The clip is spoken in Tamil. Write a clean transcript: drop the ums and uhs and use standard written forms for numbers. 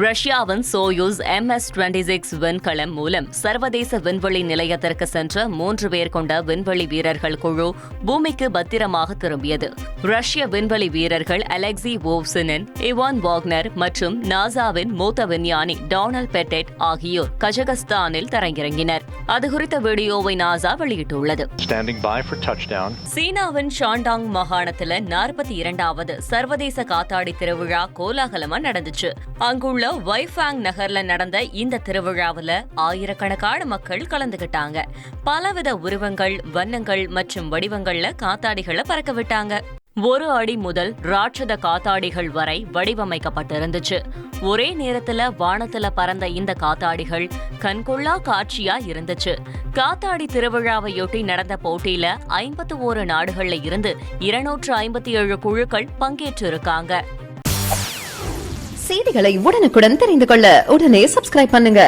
ரஷ்யாவின் சோயூஸ் MS-26 விண்கலம் மூலம் சர்வதேச விண்வெளி நிலையத்திற்கு சென்ற 3 பேர் கொண்ட விண்வெளி வீரர்கள் குழு பூமிக்கு பத்திரமாக திரும்பியது. ரஷ்ய விண்வெளி வீரர்கள் அலெக்சி ஓவ்சினின், இவான் வாக்னர் மற்றும் நாசாவின் மூத்த விஞ்ஞானி டொனால்ட் பெட்டெட் ஆகியோர் கஜகஸ்தானில் தரையிறங்கினர். அது குறித்த வீடியோவை நாசா வெளியிட்டுள்ளது. சீனாவின் ஷாண்டாங் மாகாணத்தில் 42வது சர்வதேச காத்தாடி திருவிழா கோலாகலமா நடந்துச்சு. அங்குள்ள வைஃபாங் நகர்ல நடந்த இந்த திருவிழாவில் ஆயிரக்கணக்கான மக்கள் கலந்துகிட்டாங்க. பலவித உருவங்கள், வண்ணங்கள் மற்றும் வடிவங்கள்ல காத்தாடிகளை பறக்க விட்டாங்க. 1 அடி முதல் ராட்சத காத்தாடிகள் வரை வடிவமைக்கப்பட்டிருந்துச்சு. ஒரே நேரத்துல வானத்துல பறந்த இந்த காத்தாடிகள் கண்கொள்ளா காட்சியா இருந்துச்சு. காத்தாடி திருவிழாவையொட்டி நடந்த போட்டியில 51 நாடுகள்ல இருந்து 257 குழுக்கள் பங்கேற்றிருக்காங்க. செய்திகளை உடனுக்குடன் தெரிந்து கொள்ள உடனே சப்ஸ்கிரைப் பண்ணுங்க.